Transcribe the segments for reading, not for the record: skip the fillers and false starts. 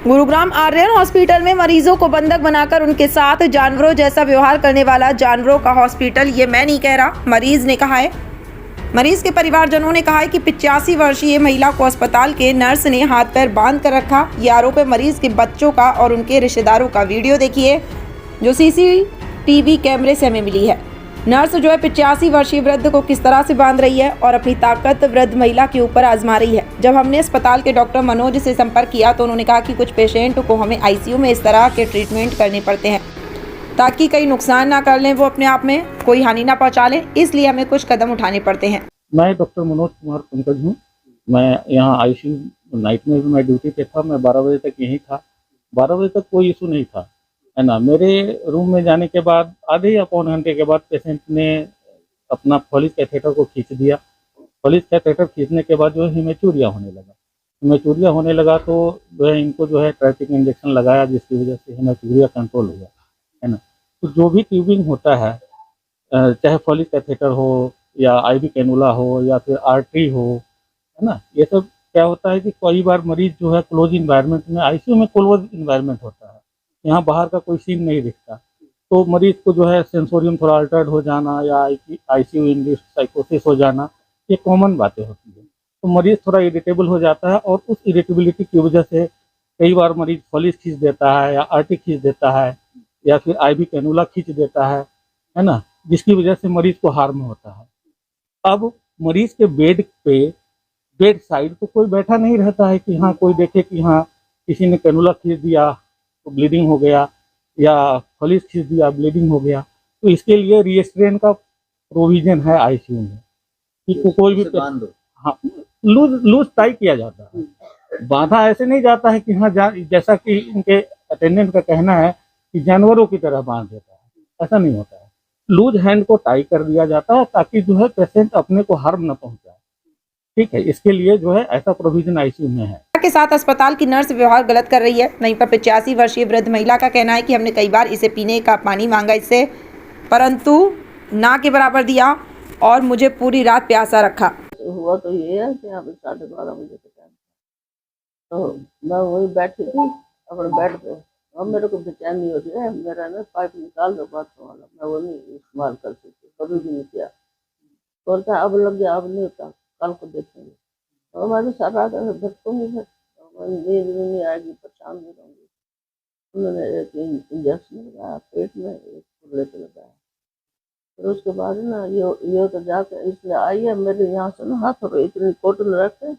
Gurugram Aryan hospital में मरीजों को बंधक बनाकर उनके साथ जानवरों जैसा व्यवहार करने वाला जानवरों का हॉस्पिटल, ये मैं नहीं कह रहा, मरीज ने कहा है। मरीज के परिवारजनों ने कहा है कि 85 वर्षीय महिला को अस्पताल के नर्स ने हाथ पैर बांध कर रखा। ये आरोप है मरीज के बच्चों का और उनके रिश्तेदारों का। वीडियो देखिए जो सीसीटीवी कैमरे से हमें मिली है। नर्स जो है 85 वर्षीय वृद्ध को किस तरह से बांध रही है और अपनी ताकत वृद्ध महिला के ऊपर आजमा रही है। जब हमने अस्पताल के डॉक्टर मनोज से संपर्क किया तो उन्होंने कहा कि कुछ पेशेंट को हमें आईसीयू में इस तरह के ट्रीटमेंट करने पड़ते हैं ताकि कहीं नुकसान ना कर लें, वो अपने आप में कोई हानि ना पहुंचा लें, इसलिए हमें कुछ कदम उठाने पड़ते हैं। मैं डॉक्टर मनोज कुमार पंकज हूँ। मैं यहाँ आईसीयू नाइट में भी मैं ड्यूटी पे था। मैं 12 बजे तक यहीं था। 12 बजे तक कोई इशू नहीं था, है ना। मेरे रूम में जाने के बाद आधे या पौन घंटे के बाद पेशेंट ने अपना फॉलिस कैथेटर को खींच दिया। फॉलिस कैथेटर खींचने के बाद जो है हिमेचूरिया होने लगा तो जो है इनको जो है ट्रैफिक इंजेक्शन लगाया, जिसकी वजह से हिमेचूरिया कंट्रोल हुआ, है ना। तो जो भी ट्यूबिंग होता है, चाहे फॉलिस कैथेटर हो या आईवी कैनुला हो या फिर आर्टरी हो, है ना, ये सब क्या होता है कि कई बार मरीज जो है क्लोज इन्वायरमेंट में, आईसीयू में क्लोज इन्वायरमेंट होता है, यहाँ बाहर का कोई सीन नहीं दिखता, तो मरीज को जो है सेंसोरियम थोड़ा अल्टर्ड हो जाना या आईसीयू इंड्यूस्ड साइकोसिस हो जाना, ये कॉमन बातें होती है। तो मरीज थोड़ा इरिटेबल हो जाता है और उस इरिटेबिलिटी की वजह से कई बार मरीज फॉलिस खींच देता है या आर्टी खींच देता है या फिर आईवी कैनुला खींच देता है ना, जिसकी वजह से मरीज को हार्म होता है। अब मरीज के बेड साइड तो कोई बैठा नहीं रहता है कि हाँ कोई देखे कि हाँ किसी ने कैनुला खींच दिया तो ब्लीडिंग हो गया या फॉलिस खींच दिया ब्लीडिंग हो गया। तो इसके लिए रिएस्ट्रेन का प्रोविजन है आईसीयू में कि कोई भी हाँ लूज टाई किया जाता है। बांधा ऐसे नहीं जाता है कि हाँ जैसा कि इनके अटेंडेंट का कहना है कि जानवरों की तरह बांध देता है, ऐसा नहीं होता है। लूज हैंड को टाई कर दिया जाता है ताकि जो है पेशेंट अपने को हार्म न पहुंचाए, ठीक है। इसके लिए जो है ऐसा प्रोविजन आईसीयू में है। के साथ अस्पताल की नर्स व्यवहार गलत कर रही है। वहीं पर 85 वर्षीय वृद्ध महिला का कहना है कि हमने कई बार इसे पीने का पानी मांगा इससे, परंतु ना के बराबर दिया और मुझे पूरी रात प्यासा रखा। हुआ तो ये है कि यहाँ पे 12:30 बजे के टाइम तो मैं वही बैठी थी अपने बेड पे और मेरे को बेचैनी हो रही है। मेरा ना पाइप निकाल दो बाथरूम वाला, मैं वो नहीं इस्तेमाल कर सकती, कभी भी नहीं किया। बोलता अब लग गया, अब नहीं होता, कल को देखेंगे। तो मैं भी सारा रात भटकूंगी, फिर नींद भी नहीं आएगी, परेशान भी रहूँगी। उन्होंने एक इंजेक्शन लगाया पेट में, एक खुले पे लगाया। फिर उसके बाद ना ये तो जाकर इसलिए आई है मेरे यहाँ से ना हाथों पे इतनी कॉटन रख के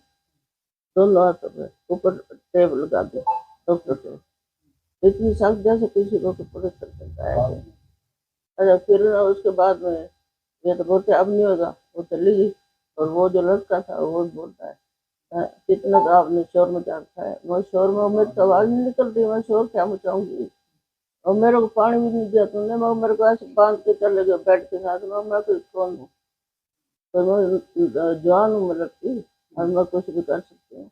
दोनों हाथों पे ऊपर टेप लगा दी डॉक्टर के, इतनी सख्त जैसे किसी को पुलिस करता है। अच्छा फिर ना उसके बाद में ये तो बोलते अब नहीं होगा, वो चली गई। और वो जो लड़का था वो बोलता है कितना तो आपने शोर मचा रखा है। मैं शोर में मेरी तो आवाज़ नहीं निकल रही, मैं शोर क्या मचाऊंगी। और मेरे को पानी भी नहीं दिया तुमने, मैं मेरे को ऐसे बांध के चले गए बेड के साथ में। मैं कोई कौन हूँ, तो मैं जवान हूँ, मैं लड़की और मैं कुछ भी कर सकती हूँ।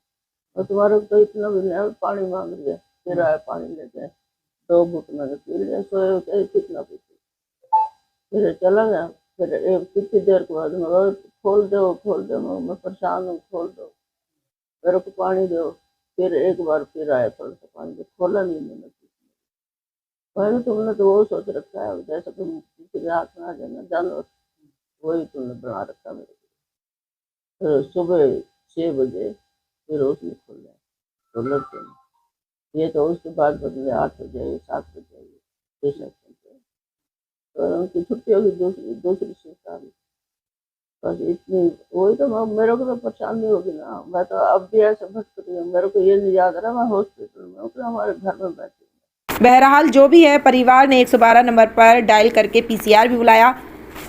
और तुम्हारे को तो इतना भी नहीं, पानी मांग लिया, फिर आया पानी लेके 2 घूंट मैंने पी लिया, सोए कितना पीती, फिर चला गया। फिर कितनी देर के बाद खोल दो, मैं परेशान हूँ, खोल दो, मेरे को पानी दो। फिर एक बार फिर आया थोड़ा सा पानी, खोला नहीं मैंने तुमने तो वो सोच रखा है जैसे तुम किसी के हाथ में आ जाना जानवर, वही तुमने बना रखा मेरे को। फिर सुबह 6 बजे फिर उसने खोला तो लड़के ने, ये तो उसके बाद बदले 8 बजे 7 बजे तो उनकी छुट्टी होगी, दूसरी शिफ्ट आ गई। बस इतनी वही तो मेरे को तो परेशानी होगी ना। मैं तो अब भी ऐसे भटक रही हूँ, मेरे को ये नहीं याद रहा मैं हॉस्पिटल में हूँ, हमारे घर में बैठी। बहरहाल जो भी है, परिवार ने 112 नंबर पर डायल करके पीसीआर भी बुलाया।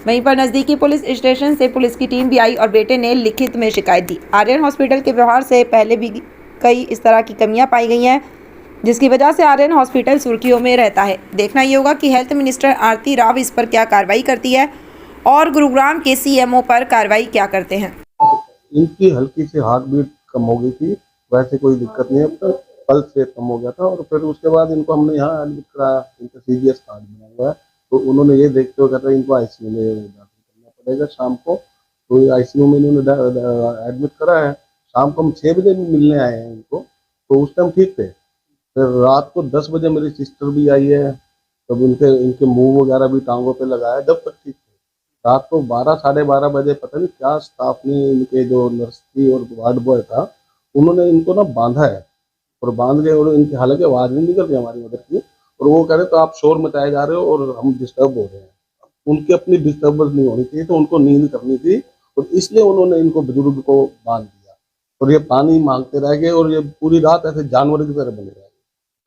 वहीं पर नज़दीकी पुलिस स्टेशन से पुलिस की टीम भी आई और बेटे ने लिखित में शिकायत दी। आर्यन हॉस्पिटल के व्यवहार से पहले भी कई इस तरह की कमियां पाई गई हैं, जिसकी वजह से आर्यन हॉस्पिटल सुर्खियों में रहता है। देखना ये होगा कि हेल्थ मिनिस्टर आरती राव इस पर क्या कार्रवाई करती है और गुरुग्राम के सीएमओ पर कार्रवाई क्या करते हैं। इनकी हल्की सी हार्ट बीट कम हो गई थी, वैसे कोई दिक्कत नहीं है, अब तक पल्स रेट कम हो गया था। और फिर उसके बाद इनको हमने यहाँ एडमिट कराया, इनका सीजीएस कार्ड बना हुआ है, तो उन्होंने ये देखते हुए कहते हैं इनको आईसीयू में दाखिल करना पड़ेगा शाम को। तो आईसीयू में इन्होंने एडमिट करा है। शाम को हम 6 बजे मिलने आए हैं इनको, तो उस टाइम ठीक थे, फिर रात को 10 बजे मेरी सिस्टर भी आई है, तब इनके मुंह वगैरह भी टांगों पे लगाया, जब तक ठीक थे। रात को 12 साढ़े 12 बजे पता नहीं क्या स्टाफ ने, इनके जो नर्स थी और वार्ड बॉय था, उन्होंने इनको ना बांधा है और बांध के, और इनकी हालांकि आवाज़ नहीं निकल रही हमारी मदर की, और वो कह रहे तो आप शोर मचाए जा रहे हो और हम डिस्टर्ब हो रहे हैं। उनकी अपनी डिस्टर्बेंस नहीं होनी चाहिए, तो उनको नींद करनी थी, और इसलिए उन्होंने इनको बुजुर्ग को बांध दिया और ये पानी मांगते रह गए और ये पूरी रात ऐसे जानवर की तरह बने रहे।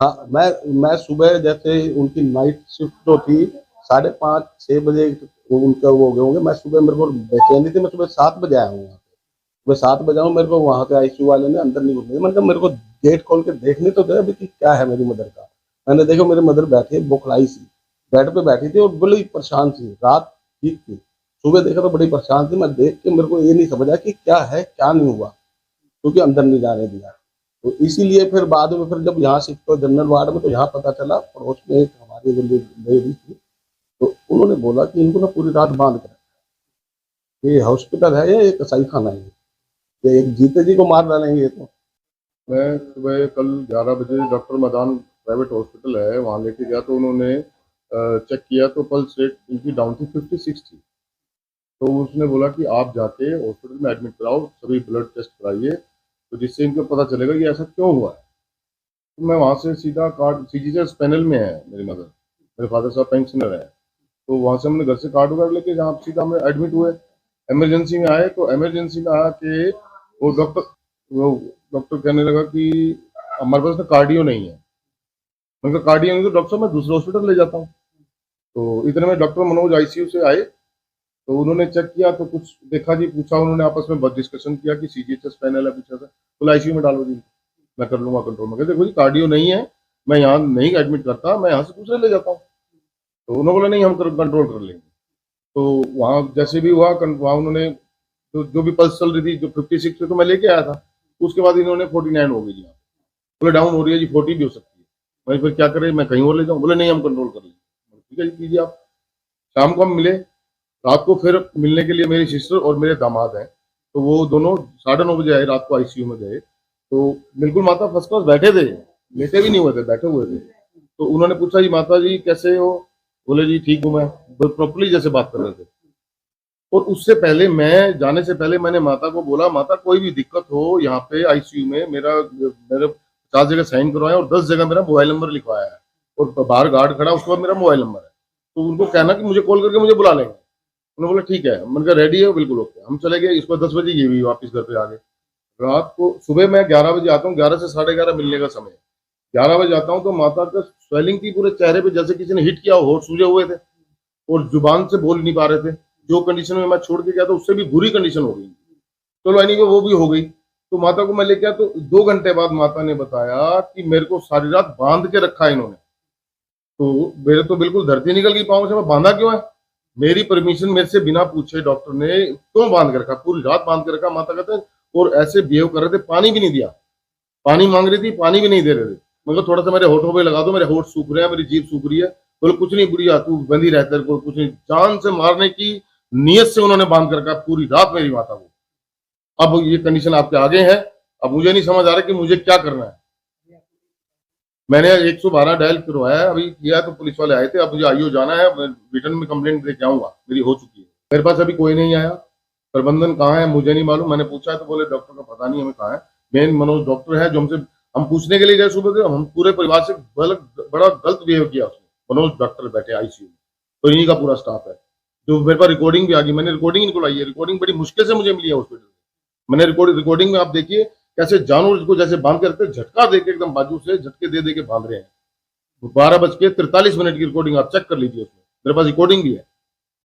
हाँ, मैं सुबह जैसे उनकी नाइट शिफ्ट जो थी 5:30-6 बजे उनका वो हो गए होंगे, मैं सुबह, मेरे को बेचैनी थी, मैं सुबह 7 बजे आया हूँ, सुबह 7 बजे आऊँ, मेरे को वहाँ के आईसीयू वाले ने अंदर नहीं घुसने दिया। मैंने कहा मेरे को गेट खोल के देखने तो दे अभी कि क्या है मेरी मदर का। मैंने देखा मेरी मदर बैठी है, बुखलाई सी बेड पे बैठी थी और बड़ी परेशान थी। रात ठीक थी, सुबह देखा तो बड़ी परेशान थी। मैं देख के मेरे को ये नहीं समझा कि क्या है क्या नहीं हुआ, क्योंकि अंदर नहीं जाने दिया। तो इसीलिए फिर बाद में, फिर जब यहाँ शिफ्ट हुआ जनरल वार्ड में, तो यहाँ पता चला पड़ोस में एक हमारी जो लेडी थी, तो उन्होंने बोला कि इनको ना पूरी रात बांध कर रखा है। ये हॉस्पिटल है या ये कसाई खाना है, ये एक जीते जी को मार डालेंगे ये तो। मैं सुबह कल 11 बजे डॉक्टर मदान प्राइवेट हॉस्पिटल है वहाँ लेके गया, तो उन्होंने चेक किया तो पल्स रेट इनकी डाउन थी, 56 थी। तो उसने बोला कि आप जाके हॉस्पिटल में एडमिट कराओ, सभी ब्लड टेस्ट कराइए, तो जिससे इनको पता चलेगा कि ऐसा क्यों हुआ है। तो मैं वहाँ से सीधा कार्ड, CGHS पैनल में है मेरी मदर, मेरे फादर साहब पेंशनर है, तो वहाँ से हमने घर से कार्ड वगैरह लेके जहाँ सीधा हम एडमिट हुए। इमरजेंसी में आए तो इमरजेंसी में आके वो डॉक्टर कहने लगा कि हमारे पास तो कार्डियो नहीं है। मैंने कहा कार्डियो नहीं तो डॉक्टर साहब मैं दूसरे हॉस्पिटल ले जाता हूँ। तो इतने में डॉक्टर मनोज ICU से आए, तो उन्होंने चेक किया तो कुछ देखा जी, पूछा उन्होंने, आपस में बहुत डिस्कशन किया कि CGHS पैनल है, पूछा था, तो ICU में डालो जी, मैं कर लूँगा कंट्रोल। में देखो जी कार्डियो नहीं है, मैं यहाँ नहीं एडमिट करता, मैं यहाँ से दूसरे ले जाता हूँ। तो उन्होंने बोला नहीं हम कंट्रोल कर लेंगे। तो वहाँ जैसे भी हुआ, वहाँ उन्होंने जो भी पल्स चल रही थी, जो 56 तो मैं लेके आया था, उसके बाद इन्होंने 49 हो गई जी, बोले डाउन हो रही है जी, 40 भी हो सकती है। भाई फिर क्या करें, मैं कहीं और ले जाऊँ? बोले नहीं हम कंट्रोल कर लेंगे। ठीक है जी कीजिए आप। शाम को हम मिले, रात को फिर मिलने के लिए मेरी सिस्टर और मेरे दामाद हैं, तो वो दोनों 9:30 बजे आए, रात को ICU में गए। तो बिल्कुल माता फर्स्ट क्लास बैठे थे, लेटे भी नहीं हुए थे, बैठे हुए थे। तो उन्होंने पूछा जी माता जी कैसे हो? बोले जी ठीक हूँ मैं, प्रॉपरली जैसे बात कर रहे थे। और उससे पहले, मैं जाने से पहले मैंने माता को बोला, माता कोई भी दिक्कत हो यहाँ पे ICU में, मेरे 50 जगह साइन करवाया और 10 जगह मेरा मोबाइल नंबर लिखवाया है, और बाहर गार्ड खड़ा उसके बाद मेरा मोबाइल नंबर है, तो उनको कहना कि मुझे कॉल करके मुझे बुला लेंगे। उन्होंने बोला ठीक है। मैंने कहा रेडी है, बिल्कुल ओके। हम चले गए। इसको 10 बजे ये भी वापस घर पे आ गए। रात को, सुबह मैं 11 बजे आता हूँ, 11 से 11:30 मिलने का समय। 11 बजे आता हूँ तो माता का स्वेलिंग थी पूरे चेहरे पे, जैसे किसी ने हिट किया, होठ सूजे हुए थे और जुबान से बोल नहीं पा रहे थे। जो कंडीशन में मैं छोड़ के गया था उससे भी बुरी कंडीशन हो गई। चलो यानी कि वो भी हो गई। तो माता को मैं लेके आया, तो 2 घंटे बाद माता ने बताया कि मेरे को सारी रात बांध के रखा है इन्होंने। तो मेरे तो बिल्कुल धरती निकल गई पाँव से। मैं बांधा क्यों है? मेरी परमिशन मेरे से बिना पूछे डॉक्टर ने क्यों बांध के रखा? पूरी रात बांध के रखा। माता कहते हैं, और ऐसे बिहेव कर रहे थे, पानी भी नहीं दिया। पानी मांग रही थी, पानी भी नहीं दे रहे थे। मतलब थोड़ा सा मेरे होठों पे लगा दो, मेरे होठ सूख रहे हैं, मेरी जीभ सूख रही है। बोले कुछ नहीं बुढ़िया, तू बंदी रहता है, कुछ नहीं। जान से मारने की नियत से उन्होंने बांध कर रखा पूरी रात मेरी माता को। अब ये कंडीशन आपके आगे है। अब मुझे नहीं समझ आ रहा कि मुझे क्या करना है। मैंने 112 डायल करवाया, अभी किया तो पुलिस वाले आए थे। अब मुझे IO जाना है, रिटर्न में कंप्लेंट दे के आऊंगा, मेरी हो चुकी है। मेरे पास अभी कोई नहीं आया। प्रबंधन कहाँ है मुझे नहीं मालूम। मैंने पूछा तो बोले डॉक्टर का पता नहीं हमें कहाँ है। मेन मनोज डॉक्टर है जो हम पूछने के लिए गए सुबह से, हम पूरे परिवार से बड़ा गलत बिहेव किया उसने। मनोज डॉक्टर बैठे ICU में, तो इन्हीं का पूरा स्टाफ है। जो मेरे पास रिकॉर्डिंग भी आ गई, मैंने रिकॉर्डिंग इनको लाई है। रिकॉर्डिंग बड़ी मुश्किल से मुझे मिली है हॉस्पिटल में। मैंने रिकॉर्डिंग में आप देखिए कैसे जानवर को जैसे बांध के रखते, झटका देके एकदम बाजू से झटके दे के बांध रहे हैं। 12:43 की रिकॉर्डिंग आप चेक कर लीजिए, उसमें मेरे पास रिकॉर्डिंग भी है।